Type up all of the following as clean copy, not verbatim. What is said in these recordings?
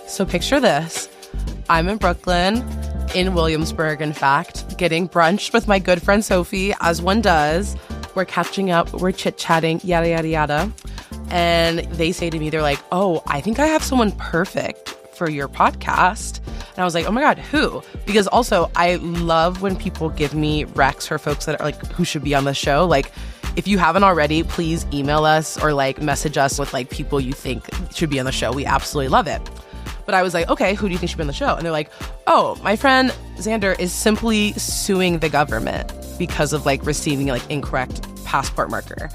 So picture this. I'm in Brooklyn, in Williamsburg, in fact, getting brunch with my good friend Sophie, as one does. We're catching up, we're chit-chatting, yada, yada, yada. And they say to me, they're like, oh, I think I have someone perfect for your podcast. And I was like, oh my God, who? Because also I love when people give me recs for folks that are like, who should be on the show. Like, if you haven't already, please email us or like message us with like people you think should be on the show. We absolutely love it. But I was like, okay, who do you think should be on the show? And they're like, oh, my friend Zander is simply suing the government because of like receiving like incorrect passport marker.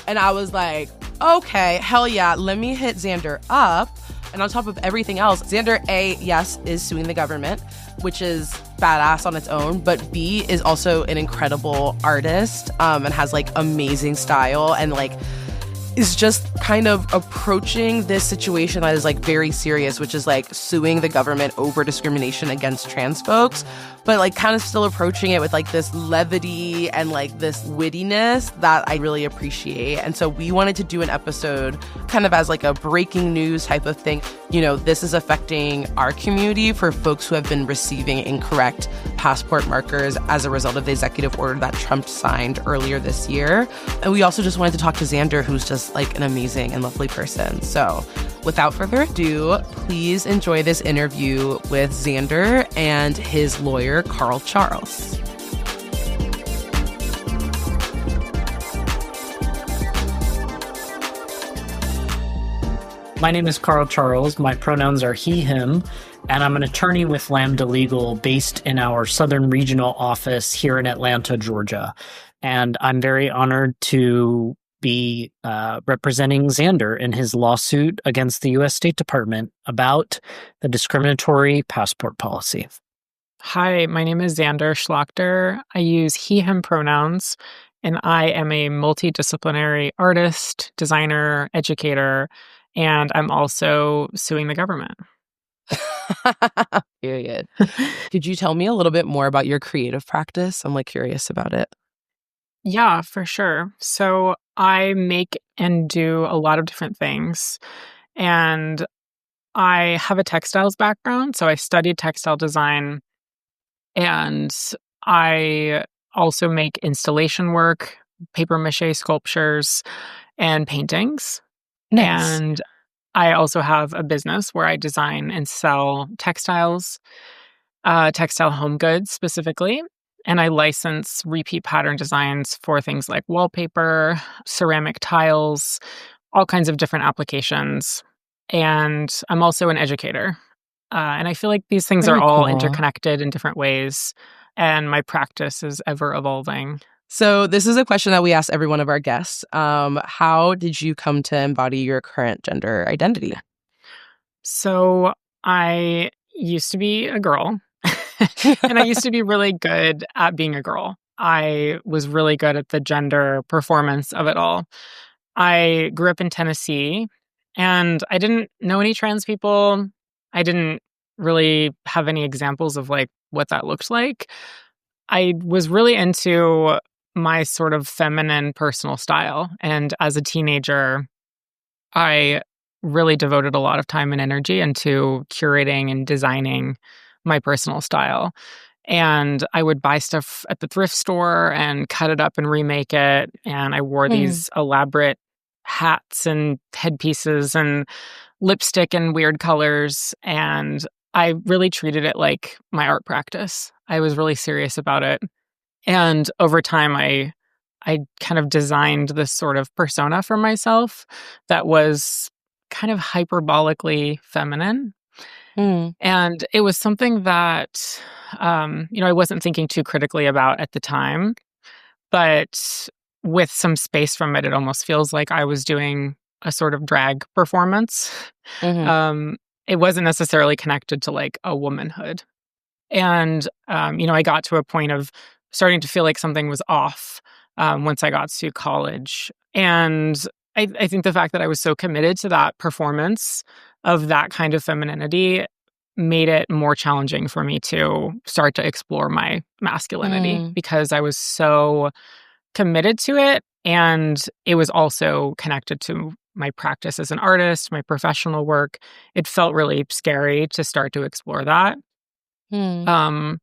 And I was like, okay, hell yeah, let me hit Zander up. And on top of everything else, Zander, A, yes, is suing the government, which is badass on its own, but B, is also an incredible artist and has like amazing style and like is just kind of approaching this situation that is like very serious, which is like suing the government over discrimination against trans folks, but like kind of still approaching it with like this levity and like this wittiness that I really appreciate. And so we wanted to do an episode kind of as like a breaking news type of thing. You know, this is affecting our community for folks who have been receiving incorrect passport markers as a result of the executive order that Trump signed earlier this year. And we also just wanted to talk to Zander, who's just like an amazing and lovely person. So without further ado, please enjoy this interview with Zander and his lawyer, Carl Charles. My name is Carl Charles. My pronouns are he, him, and I'm an attorney with Lambda Legal based in our Southern Regional office here in Atlanta, Georgia. And I'm very honored to be representing Zander in his lawsuit against the U.S. State Department about the discriminatory passport policy. Hi, my name is Zander Schlacter. I use he, him pronouns, and I am a multidisciplinary artist, designer, educator, and I'm also suing the government. Period. Could you tell me a little bit more about your creative practice? I'm like curious about it. Yeah, for sure. So I make and do a lot of different things. And I have a textiles background. So I studied textile design. And I also make installation work, paper mache sculptures, and paintings. Nice. And I also have a business where I design and sell textiles, textile home goods specifically. And I license repeat pattern designs for things like wallpaper, ceramic tiles, all kinds of different applications. And I'm also an educator. And I feel like these things Very are all cool. interconnected in different ways. And my practice is ever evolving. So this is a question that we ask every one of our guests. How did you come to embody your current gender identity? So I used to be a girl. And I used to be really good at being a girl. I was really good at the gender performance of it all. I grew up in Tennessee, and I didn't know any trans people. I didn't really have any examples of like what that looked like. I was really into my sort of feminine personal style. And as a teenager, I really devoted a lot of time and energy into curating and designing my personal style. And I would buy stuff at the thrift store and cut it up and remake it. And I wore these elaborate hats and headpieces and lipstick in weird colors. And I really treated it like my art practice. I was really serious about it. And over time, I kind of designed this sort of persona for myself that was kind of hyperbolically feminine. And it was something that, I wasn't thinking too critically about at the time. But with some space from it, it almost feels like I was doing a sort of drag performance. It wasn't necessarily connected to like a womanhood. And, I got to a point of starting to feel like something was off once I got to college. And I think the fact that I was so committed to that performance of that kind of femininity made it more challenging for me to start to explore my masculinity because I was so committed to it. And it was also connected to my practice as an artist, my professional work. It felt really scary to start to explore that. Hmm.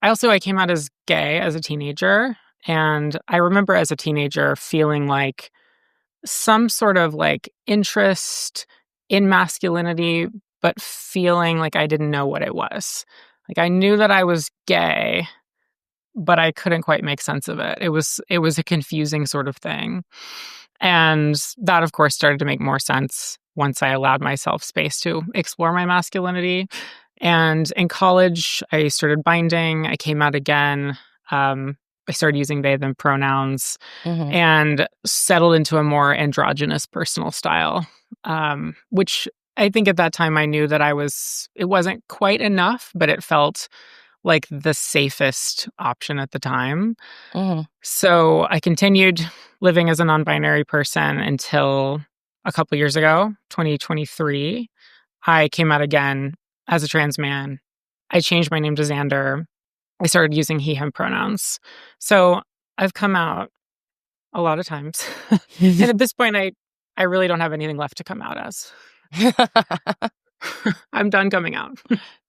I came out as gay as a teenager, and I remember as a teenager feeling like some sort of like interest in masculinity, but feeling like I didn't know what it was. Like I knew that I was gay, but I couldn't quite make sense of it. It was a confusing sort of thing. And that of course started to make more sense once I allowed myself space to explore my masculinity. And in college, I started binding. I came out again. I started using they, them pronouns Mm-hmm. and settled into a more androgynous personal style, which I think at that time I knew that it wasn't quite enough, but it felt like the safest option at the time. Mm-hmm. So I continued living as a non-binary person until a couple years ago, 2023. I came out again as a trans man. I changed my name to Zander. I started using he, him pronouns. So I've come out a lot of times. And at this point, I really don't have anything left to come out as. I'm done coming out.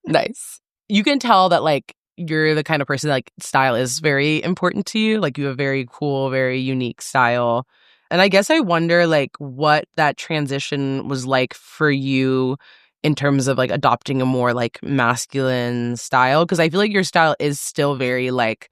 Nice. You can tell that like you're the kind of person that like style is very important to you. Like you have very cool, very unique style. And I guess I wonder like what that transition was like for you in terms of like adopting a more like masculine style. Because I feel like your style is still very like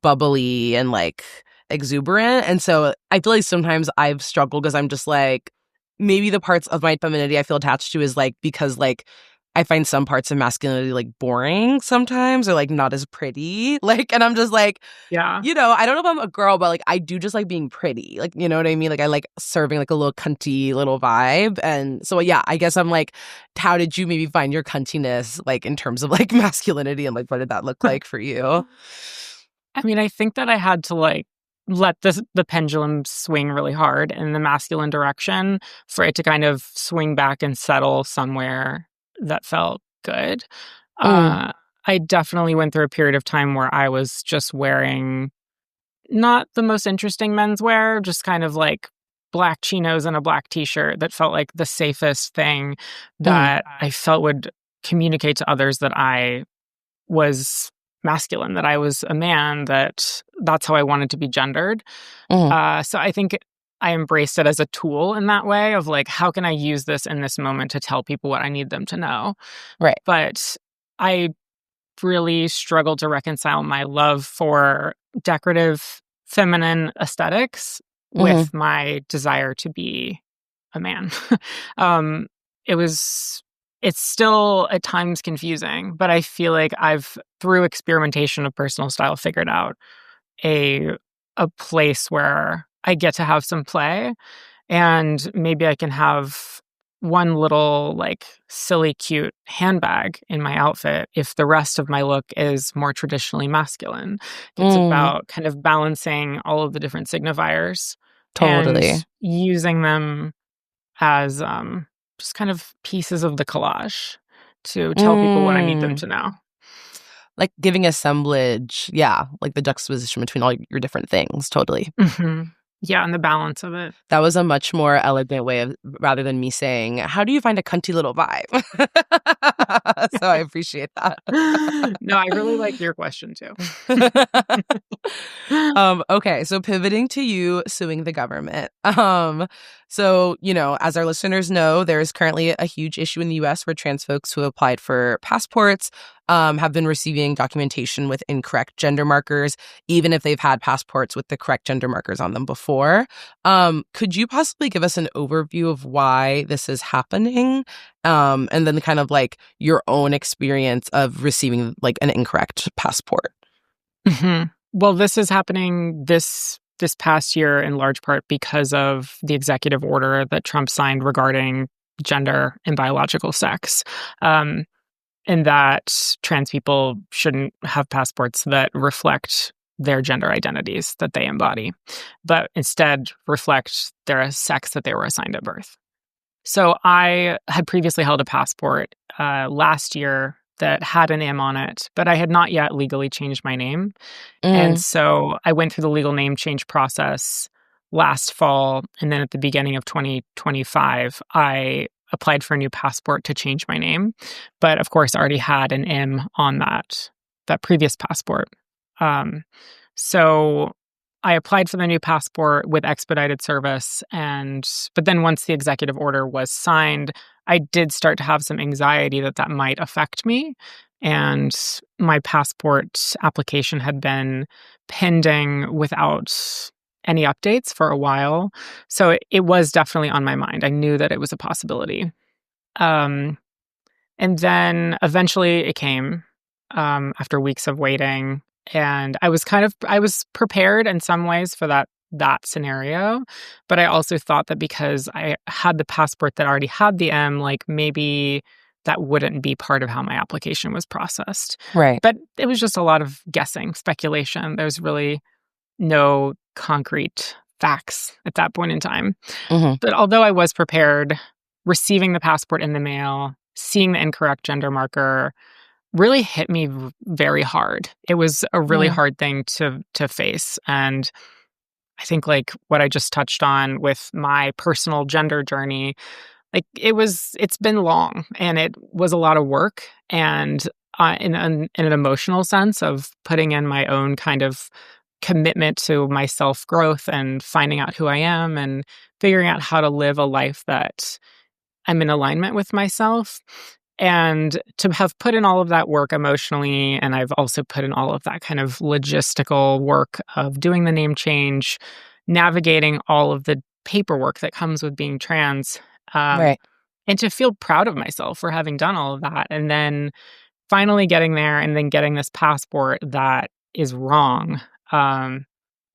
bubbly and like exuberant. And so I feel like sometimes I've struggled because I'm just like, maybe the parts of my femininity I feel attached to is like because like I find some parts of masculinity like boring sometimes or like not as pretty. Like, and I'm just like, Yeah. you know, I don't know if I'm a girl, but like I do just like being pretty. Like, you know what I mean? Like I like serving like a little cunty little vibe. And so yeah, I guess I'm like, how did you maybe find your cuntiness like in terms of like masculinity and like what did that look like for you? I mean, I think that I had to like let the pendulum swing really hard in the masculine direction for it to kind of swing back and settle somewhere that felt good. Mm, I definitely went through a period of time where I was just wearing not the most interesting menswear, just kind of like black chinos and a black t-shirt that felt like the safest thing mm, that I felt would communicate to others that I was masculine, that I was a man, that's how I wanted to be gendered. mm, So I think I embraced it as a tool in that way of like, how can I use this in this moment to tell people what I need them to know? right. But I really struggled to reconcile my love for decorative feminine aesthetics Mm-hmm. with my desire to be a man. um, it was, it's still at times confusing, but I feel like I've, through experimentation of personal style, figured out a a place where I get to have some play, and maybe I can have one little like silly cute handbag in my outfit if the rest of my look is more traditionally masculine. It's Mm, about kind of balancing all of the different signifiers and totally. using them as just kind of pieces of the collage to tell people what I need them Mm, to know. like giving assemblage. Yeah. Like the juxtaposition between all your different things. Totally. Hmm. Yeah, and the balance of it. That was a much more elegant way of rather than me saying, how do you find a cunty little vibe? So I appreciate that. No, I really like your question too. Okay, so pivoting to you suing the government. So, you know, as our listeners know, there is currently a huge issue in the US where trans folks who applied for passports have been receiving documentation with incorrect gender markers, even if they've had passports with the correct gender markers on them before. Could you possibly give us an overview of why this is happening? And then kind of like your own experience of receiving like an incorrect passport. Hmm. Well, this is happening this past year in large part because of the executive order that Trump signed regarding gender and biological sex. And that trans people shouldn't have passports that reflect their gender identities that they embody, but instead reflect their sex that they were assigned at birth. So I had previously held a passport last year that had an M on it, but I had not yet legally changed my name. And Mm, so I went through the legal name change process last fall. And then at the beginning of 2025, I applied for a new passport to change my name. But of course, I already had an M on that previous passport. So I applied for the new passport with expedited service. But then once the executive order was signed, I did start to have some anxiety that might affect me. And my passport application had been pending without any updates for a while. So it was definitely on my mind. I knew that it was a possibility. And then eventually it came after weeks of waiting. And I was prepared in some ways for that scenario. But I also thought that because I had the passport that already had the M, like maybe that wouldn't be part of how my application was processed. Right. But it was just a lot of guessing, speculation. There's really no concrete facts at that point in time. Mm-hmm. But although I was prepared, receiving the passport in the mail, seeing the incorrect gender marker really hit me very hard. It was a really hard thing to face. And I think like what I just touched on with my personal gender journey, like it's been long and it was a lot of work. And in an emotional sense of putting in my own kind of commitment to my self-growth and finding out who I am and figuring out how to live a life that I'm in alignment with myself. And to have put in all of that work emotionally, and I've also put in all of that kind of logistical work of doing the name change, navigating all of the paperwork that comes with being trans, Right. and to feel proud of myself for having done all of that. And then finally getting there and then getting this passport that is wrong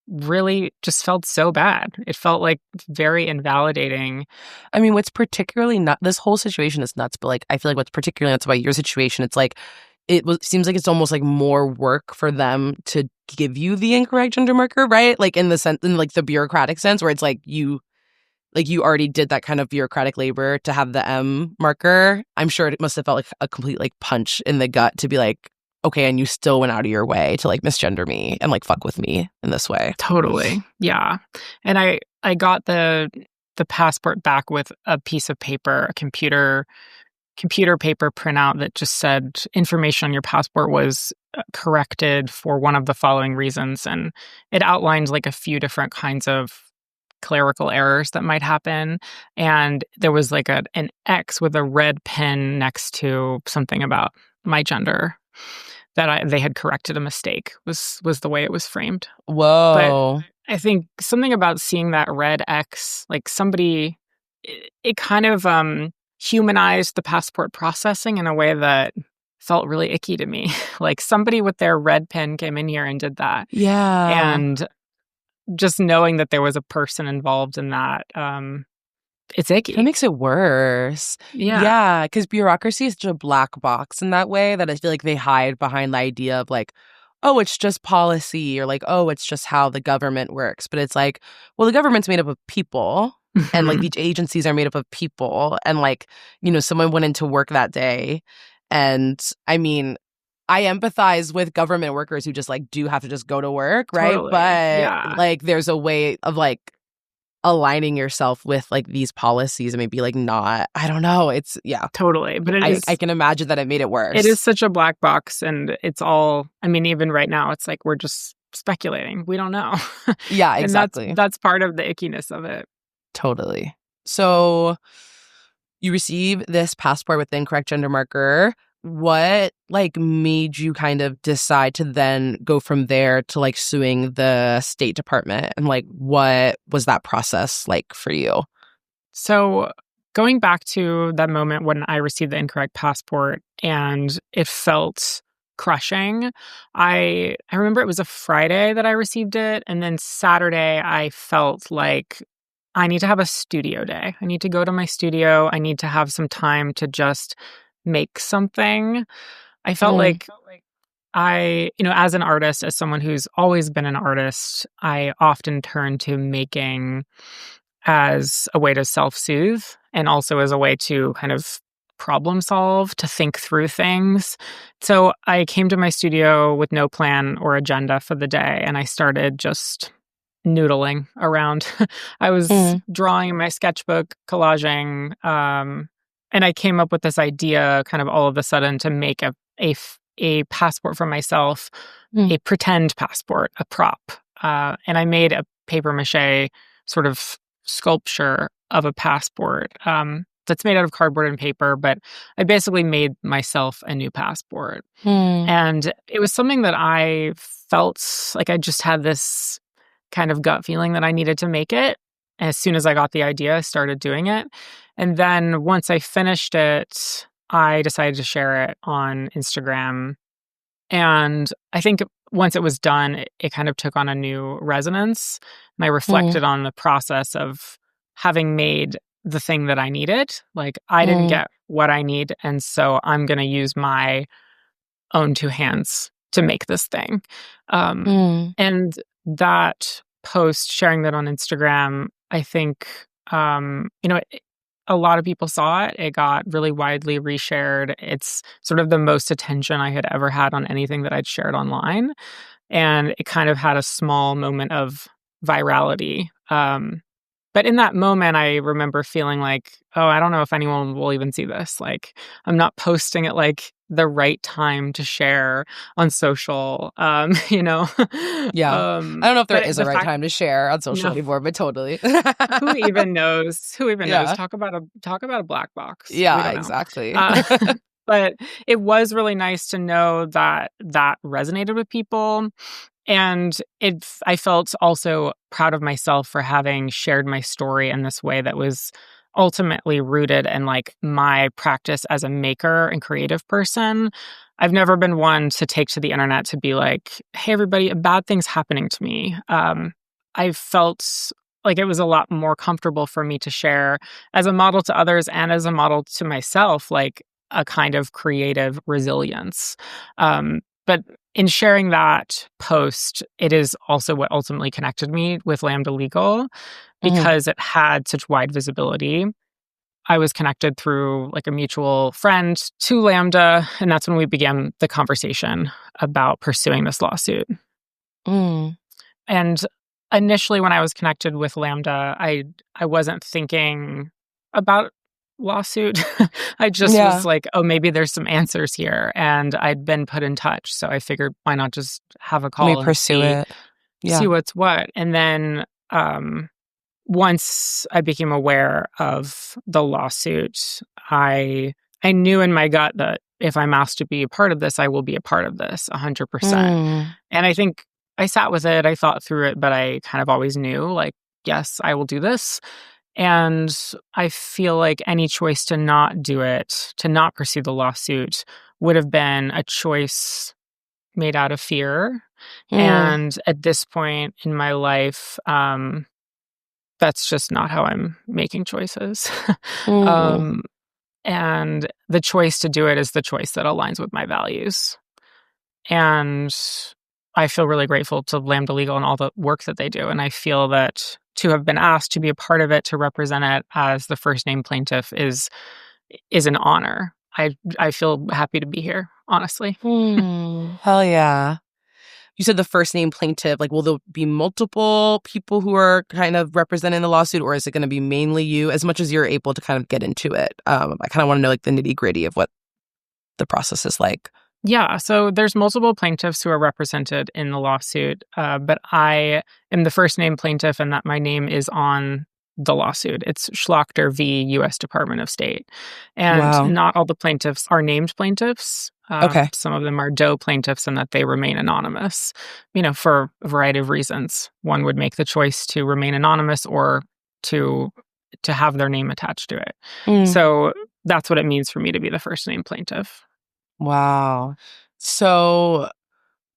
really just felt so bad. It felt like very invalidating. I mean, what's particularly this whole situation is nuts, but like I feel like what's particularly nuts about your situation, it's like seems like it's almost like more work for them to give you the incorrect gender marker, right? Like in like the bureaucratic sense, where it's like you already did that kind of bureaucratic labor to have the M marker. I'm sure it must have felt like a complete like punch in the gut to be like, okay, and you still went out of your way to like misgender me and like fuck with me in this way. Totally. Yeah. And I got the passport back with a piece of paper, a computer paper printout that just said information on your passport was corrected for one of the following reasons. And it outlined like a few different kinds of clerical errors that might happen. And there was like an X with a red pen next to something about my gender that they had corrected a mistake was the way it was framed. Whoa. But I think something about seeing that red X, like somebody, it kind of humanized the passport processing in a way that felt really icky to me. Like somebody with their red pen came in here and did that. Yeah. And just knowing that there was a person involved in that, it's icky. That makes it worse. Yeah, because bureaucracy is such a black box in that way that I feel like they hide behind the idea of like, oh, it's just policy, or like, oh, it's just how the government works. But it's like, well, the government's made up of people and like these agencies are made up of people. And like, you know, someone went into work that day. And I mean, I empathize with government workers who just like do have to just go to work, right? Totally. But like there's a way of like aligning yourself with like these policies and maybe like not, I don't know. It's totally. But I can imagine that it made it worse. It is such a black box, and it's all, I mean, even right now, it's like we're just speculating. We don't know. Yeah, exactly. And that's part of the ickiness of it. Totally. So you receive this passport with the incorrect gender marker. What like made you kind of decide to then go from there to like suing the State Department? And like what was that process like for you? So going back to that moment when I received the incorrect passport and it felt crushing, I remember it was a Friday that I received it. And then Saturday I felt like I need to have a studio day. I need to go to my studio. I need to have some time to just make something. I felt like I, you know, as an artist, as someone who's always been an artist, I often turn to making as a way to self-soothe and also as a way to kind of problem solve, to think through things. So I came to my studio with no plan or agenda for the day, and I started just noodling around. I was Mm. drawing in my sketchbook, collaging, and I came up with this idea kind of all of a sudden to make a passport for myself, a pretend passport, a prop. And I made a paper mache sort of sculpture of a passport that's made out of cardboard and paper, but I basically made myself a new passport. And it was something that I felt like I just had this kind of gut feeling that I needed to make it. As soon as I got the idea, I started doing it. And then once I finished it, I decided to share it on Instagram. And I think once it was done, it kind of took on a new resonance. And I reflected on the process of having made the thing that I needed. Like, I didn't get what I need. And so I'm going to use my own two hands to make this thing. And that post, sharing that on Instagram, I think, a lot of people saw it. It got really widely reshared. It's sort of the most attention I had ever had on anything that I'd shared online. And it kind of had a small moment of virality. But in that moment, I remember feeling like, oh, I don't know if anyone will even see this. Like, I'm not posting it like the right time to share on social, Yeah. I don't know if there is a right time to share on social anymore, but totally. Who even knows? Who even knows? Talk about a black box. Yeah, exactly. But it was really nice to know that resonated with people. And I felt also proud of myself for having shared my story in this way that was ultimately rooted in like my practice as a maker and creative person. I've never been one to take to the internet to be like, hey, everybody, a bad thing's happening to me. I felt like it was a lot more comfortable for me to share as a model to others and as a model to myself, like a kind of creative resilience. But in sharing that post, it is also what ultimately connected me with Lambda Legal because it had such wide visibility. I was connected through like a mutual friend to Lambda, and that's when we began the conversation about pursuing this lawsuit. And initially when I was connected with Lambda, I wasn't thinking about lawsuit. I just was like, oh, maybe there's some answers here. And I'd been put in touch. So I figured, why not just have a call and pursue it. See what's what. And then once I became aware of the lawsuit, I knew in my gut that if I'm asked to be a part of this, I will be a part of this 100%. And I think I sat with it, I thought through it, but I kind of always knew, like, yes, I will do this. And I feel like any choice to not do it, to not pursue the lawsuit, would have been a choice made out of fear. And at this point in my life, that's just not how I'm making choices. And the choice to do it is the choice that aligns with my values. And I feel really grateful to Lambda Legal and all the work that they do. And I feel that to have been asked to be a part of it, to represent it as the first name plaintiff is an honor. I feel happy to be here, honestly. Hell yeah. You said the first name plaintiff, like, will there be multiple people who are kind of representing the lawsuit, or is it going to be mainly you, as much as you're able to kind of get into it? I kind of want to know like the nitty gritty of what the process is like. Yeah, so there's multiple plaintiffs who are represented in the lawsuit, but I am the first name plaintiff and that my name is on the lawsuit. It's Schlacter v. U.S. Department of State. And not all the plaintiffs are named plaintiffs. Some of them are DOE plaintiffs and that they remain anonymous, for a variety of reasons. One would make the choice to remain anonymous or to have their name attached to it. So that's what it means for me to be the first name plaintiff. Wow. So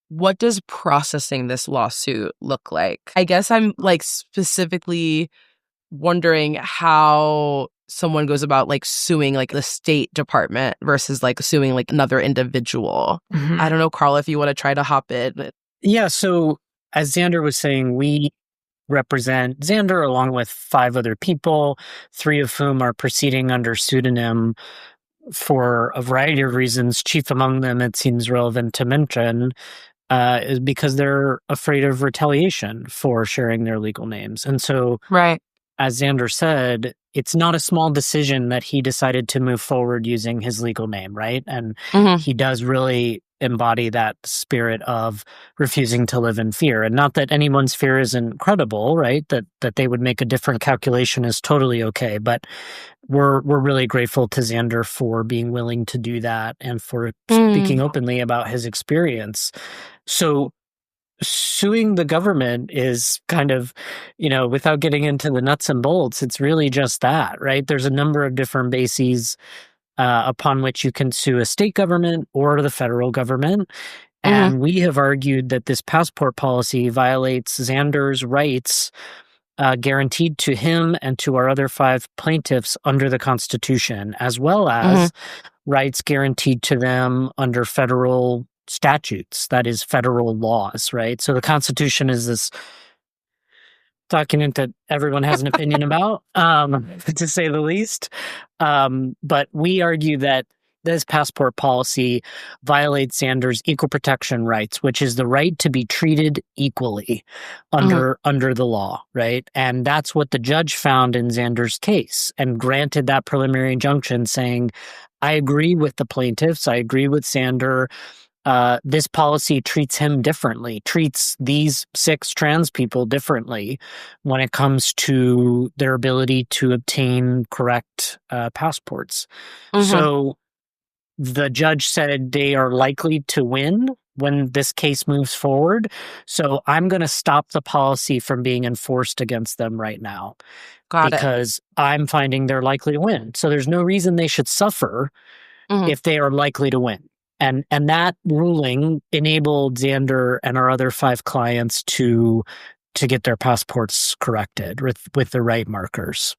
what does processing this lawsuit look like? I guess I'm like specifically wondering how someone goes about like suing like the State Department versus like suing like another individual. I don't know, Carl, if you want to try to hop in. Yeah. So as Zander was saying, we represent Zander along with 5 other people, 3 of whom are proceeding under pseudonym for a variety of reasons. Chief among them, it seems relevant to mention, is because they're afraid of retaliation for sharing their legal names. And so, Right. as Zander said, it's not a small decision that he decided to move forward using his legal name, right? And he does really embody that spirit of refusing to live in fear. And not that anyone's fear isn't credible, right? That they would make a different calculation is totally okay. But we're really grateful to Zander for being willing to do that and for speaking openly about his experience. So suing the government is kind of, without getting into the nuts and bolts, it's really just that, right? There's a number of different bases upon which you can sue a state government or the federal government. And we have argued that this passport policy violates Zander's rights guaranteed to him and to our other 5 plaintiffs under the Constitution, as well as rights guaranteed to them under federal statutes, that is federal laws, right? So the Constitution is this document that everyone has an opinion about, to say the least. But we argue that this passport policy violates Zander's equal protection rights, which is the right to be treated equally under the law, right? And that's what the judge found in Zander's case and granted that preliminary injunction saying, I agree with the plaintiffs, I agree with Zander. This policy treats him differently, treats these 6 trans people differently when it comes to their ability to obtain correct passports. So the judge said they are likely to win when this case moves forward. So I'm going to stop the policy from being enforced against them right now. Because I'm finding they're likely to win. So there's no reason they should suffer if they are likely to win. And that ruling enabled Zander and our other 5 clients to get their passports corrected with the right markers.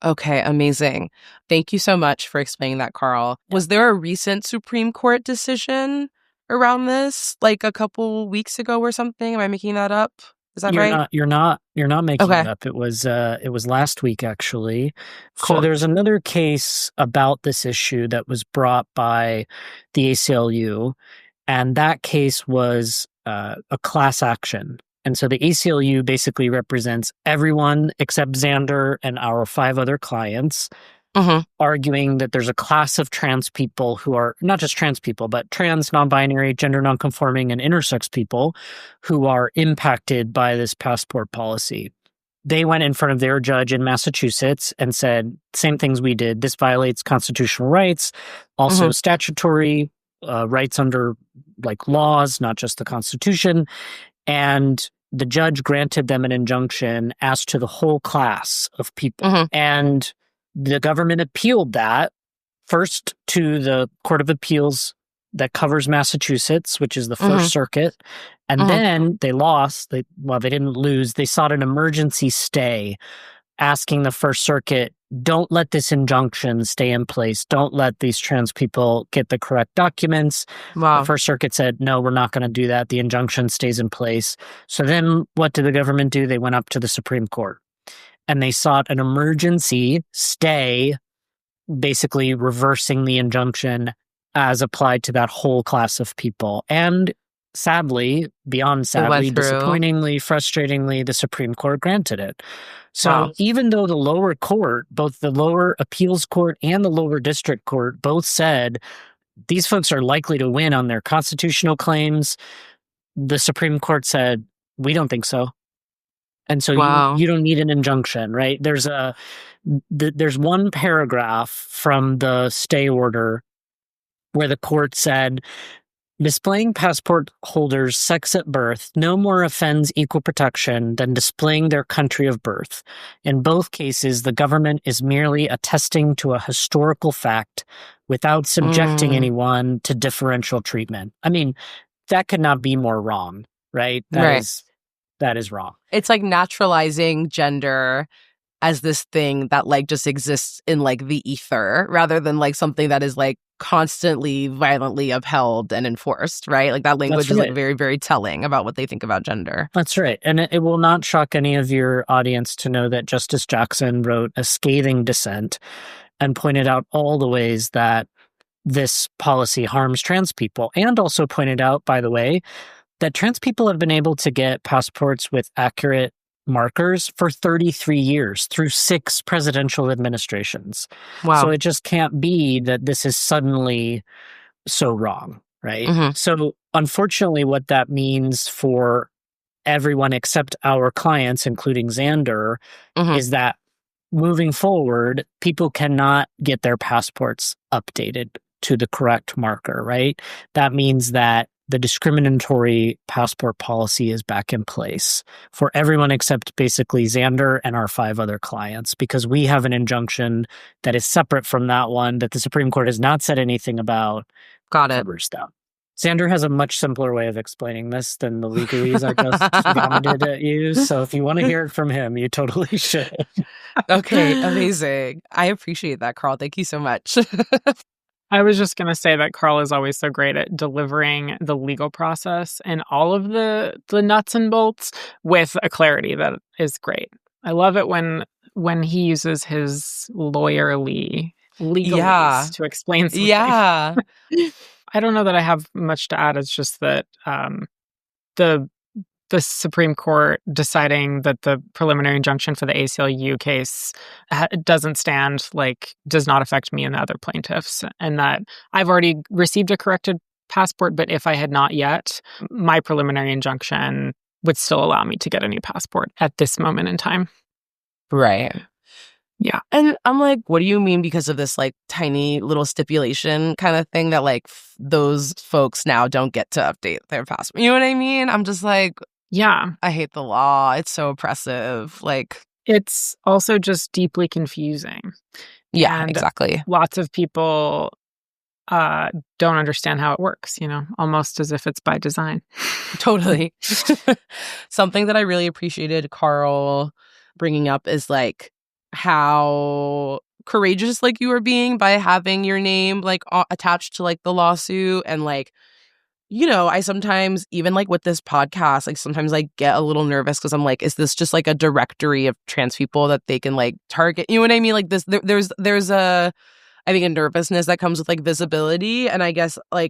Okay, amazing. Thank you so much for explaining that, Carl. Was there a recent Supreme Court decision around this, like a couple weeks ago or something? Am I making that up? Is that right? You're not making it up. It was last week, actually. Cool. So there's another case about this issue that was brought by the ACLU, and that case was a class action. And so the ACLU basically represents everyone except Zander and our 5 other clients, arguing that there's a class of trans people who are not just trans people, but trans, non-binary, gender non-conforming, and intersex people who are impacted by this passport policy. They went in front of their judge in Massachusetts and said, same things we did. This violates constitutional rights, also statutory rights under laws, not just the Constitution. And the judge granted them an injunction as to the whole class of people. And the government appealed that first to the Court of Appeals that covers Massachusetts, which is the First Circuit. And then they lost. They didn't lose. They sought an emergency stay, asking the First Circuit, don't let this injunction stay in place. Don't let these trans people get the correct documents. The First Circuit said, no, we're not going to do that. The injunction stays in place. So then what did the government do? They went up to the Supreme Court and they sought an emergency stay, basically reversing the injunction as applied to that whole class of people. And sadly, beyond sadly, disappointingly, frustratingly, the Supreme Court granted it. So even though the lower court, both the lower appeals court and the lower district court, both said these folks are likely to win on their constitutional claims, the Supreme Court said, we don't think so. And so you don't need an injunction, right? There's one paragraph from the stay order where the court said, displaying passport holders' sex at birth no more offends equal protection than displaying their country of birth. In both cases, the government is merely attesting to a historical fact without subjecting anyone to differential treatment. I mean, that could not be more wrong, right? That is wrong. It's like naturalizing gender as this thing that just exists in the ether rather than something that is constantly violently upheld and enforced, right? That language is very, very telling about what they think about gender. That's right. And it will not shock any of your audience to know that Justice Jackson wrote a scathing dissent and pointed out all the ways that this policy harms trans people, and also pointed out, by the way, that trans people have been able to get passports with accurate markers for 33 years through 6 presidential administrations. Wow. So it just can't be that this is suddenly so wrong, right? Mm-hmm. So unfortunately, what that means for everyone except our clients, including Zander, is that moving forward, people cannot get their passports updated to the correct marker, right? That means that the discriminatory passport policy is back in place for everyone except basically Zander and our 5 other clients, because we have an injunction that is separate from that one that the Supreme Court has not said anything about. Got it. Zander has a much simpler way of explaining this than the legalese I just vomited at you. So if you want to hear it from him, you totally should. Okay, amazing. I appreciate that, Carl. Thank you so much. I was just going to say that Carl is always so great at delivering the legal process and all of the nuts and bolts with a clarity that is great. I love it when he uses his legalese to explain something. Yeah. I don't know that I have much to add. It's just that the Supreme Court deciding that the preliminary injunction for the ACLU case doesn't stand, does not affect me and the other plaintiffs, and that I've already received a corrected passport, but if I had not yet, my preliminary injunction would still allow me to get a new passport at this moment in time. Right. Yeah. And I'm like, what do you mean because of this tiny little stipulation kind of thing that those folks now don't get to update their passport? You know what I mean? I'm just like, yeah, I hate the law. It's so oppressive. It's also just deeply confusing. Yeah, and exactly. Lots of people don't understand how it works, almost as if it's by design. Totally. Something that I really appreciated Carl bringing up is how courageous you are being by having your name attached to the lawsuit. And I sometimes even with this podcast, sometimes I get a little nervous because I'm like, is this just a directory of trans people that they can target? You know what I mean? There's a, I think, a nervousness that comes with visibility. And I guess I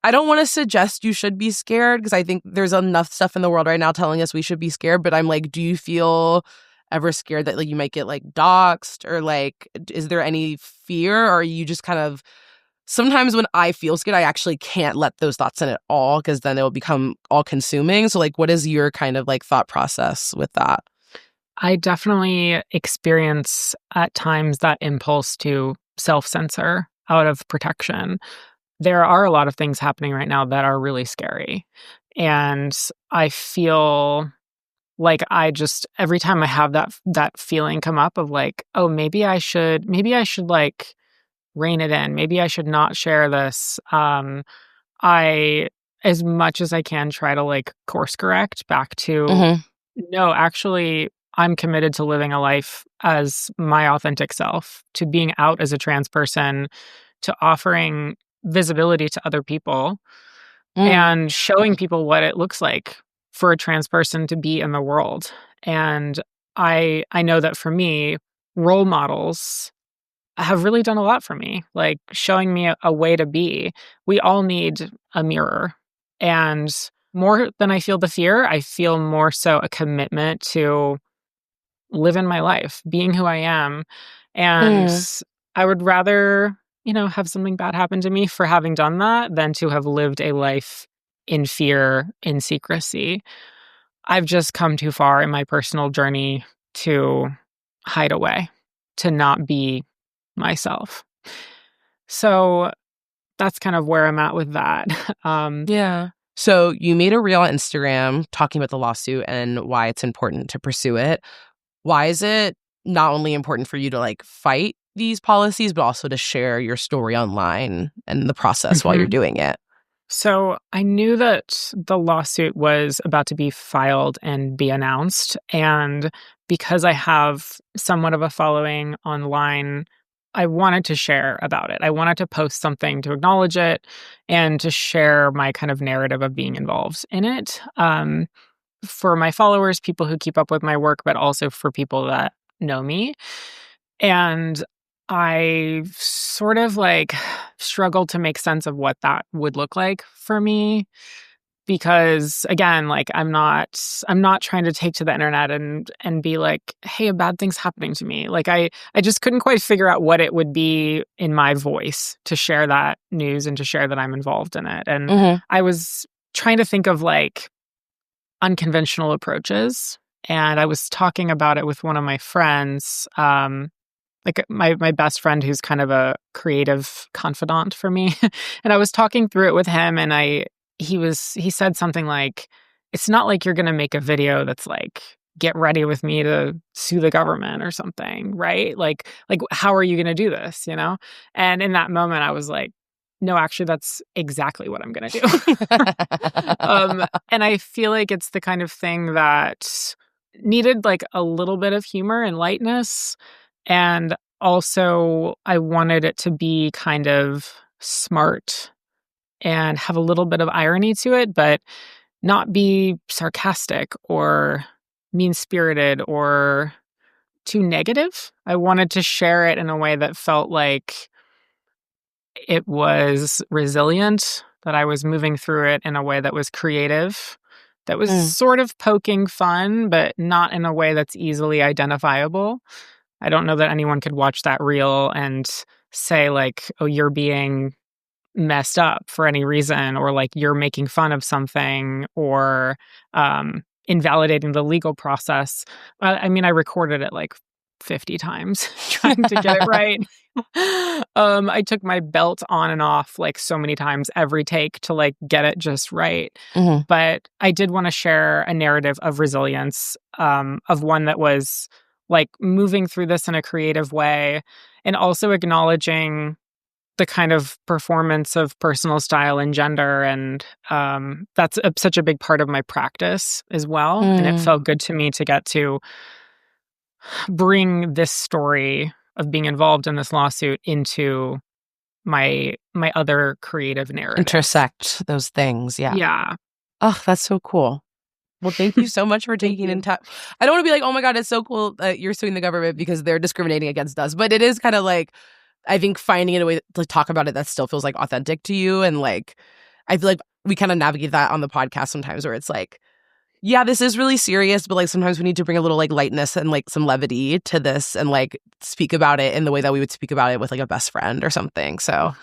don't want to suggest you should be scared because I think there's enough stuff in the world right now telling us we should be scared. But I'm do you feel ever scared that you might get doxxed, or is there any fear, or are you just kind of, sometimes when I feel scared I actually can't let those thoughts in at all because then it will become all consuming. So what is your kind of thought process with that? I definitely experience at times that impulse to self-censor out of protection. There are a lot of things happening right now that are really scary, and I feel every time I have that feeling come up of oh, maybe I should rein it in. Maybe I should not share this. I, as much as I can, try to course correct back to, no, actually, I'm committed to living a life as my authentic self, to being out as a trans person, to offering visibility to other people and showing people what it looks like for a trans person to be in the world. And I know that for me, role models have really done a lot for me, showing me a way to be. We all need a mirror. And more than I feel the fear, I feel more so a commitment to living my life, being who I am. And I would rather, have something bad happen to me for having done that than to have lived a life in fear, in secrecy. I've just come too far in my personal journey to hide away, to not be myself. So that's kind of where I'm at with that. Yeah. So you made a reel on Instagram talking about the lawsuit and why it's important to pursue it. Why is it not only important for you to fight these policies, but also to share your story online and the process while you're doing it? So I knew that the lawsuit was about to be filed and be announced. And because I have somewhat of a following online, I wanted to share about it. I wanted to post something to acknowledge it and to share my kind of narrative of being involved in it. For my followers, people who keep up with my work, but also for people that know me. And I sort of struggled to make sense of what that would look like for me, because again, like I'm not trying to take to the internet and be like, hey, a bad thing's happening to me. Like I just couldn't quite figure out what it would be in my voice to share that news and to share that I'm involved in it. And I was trying to think of like unconventional approaches. And I was talking about it with one of my friends, like my best friend who's kind of a creative confidant for me. And I was talking through it with him, and he said something like, it's not like you're going to make a video that's like, get ready with me to sue the government or something, right? Like how are you going to do this, you know? And in that moment, I was like, no, actually, that's exactly what I'm going to do. And I feel like it's the kind of thing that needed like a little bit of humor and lightness. And also, I wanted it to be kind of smart and have a little bit of irony to it, but not be sarcastic or mean-spirited or too negative. I wanted to share it in a way that felt like it was resilient, that I was moving through it in a way that was creative, that was sort of poking fun, but not in a way that's easily identifiable. I don't know that anyone could watch that reel and say like, oh, you're being messed up for any reason, or like you're making fun of something, or invalidating the legal process. I mean, I recorded it like 50 times trying to get it right. I took my belt on and off like so many times every take to like get it just right. But I did want to share a narrative of resilience, of one that was like moving through this in a creative way, and also acknowledging the kind of performance of personal style and gender. And that's such a big part of my practice as well. And it felt good to me to get to bring this story of being involved in this lawsuit into my other creative narrative. Intersect those things. Yeah. Yeah. Oh, that's so cool. Well, thank you so much for taking in time. I don't want to be like, oh my God, it's so cool that you're suing the government because they're discriminating against us. But it is kind of like, I think finding a way to talk about it that still feels like authentic to you. And like, I feel like we kind of navigate that on the podcast sometimes, where it's like, yeah, this is really serious, but like sometimes we need to bring a little like lightness and like some levity to this and like speak about it in the way that we would speak about it with like a best friend or something. So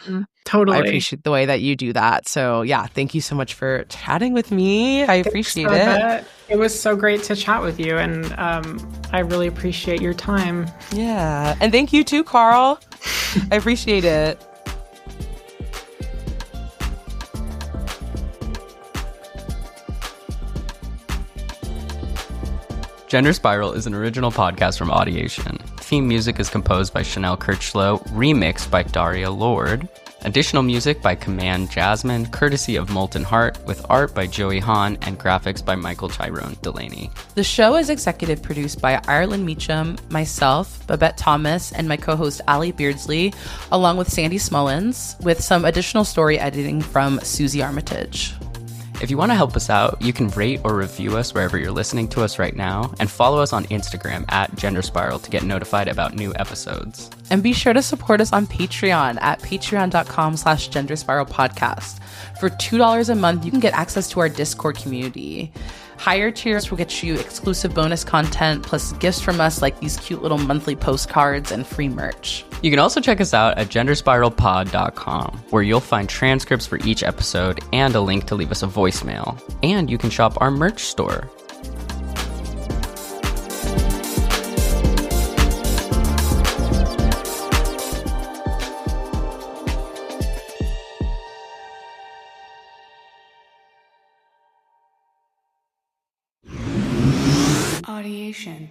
totally. I appreciate the way that you do that. So yeah, thank you so much for chatting with me. I appreciate it. It was so great to chat with you, and I really appreciate your time. Yeah. And thank you too, Carl. I appreciate it. Gender Spiral is an original podcast from Audiation. Theme music is composed by Chanel Kirchlow, remixed by Daria Lord. Additional music by Command Jasmine, courtesy of Molten Heart, with art by Joey Hahn and graphics by Michael Tyrone Delaney. The show is executive produced by Ireland Meacham, myself, Babette Thomas, and my co-host Allie Beardsley, along with Sandy Smullins, with some additional story editing from Susie Armitage. If you want to help us out, you can rate or review us wherever you're listening to us right now, and follow us on Instagram at Gender Spiral to get notified about new episodes. And be sure to support us on Patreon at patreon.com/genderspiralpodcast. For $2 a month, you can get access to our Discord community. Higher tiers will get you exclusive bonus content, plus gifts from us like these cute little monthly postcards and free merch. You can also check us out at genderspiralpod.com, where you'll find transcripts for each episode and a link to leave us a voicemail. And you can shop our merch store. Audiation.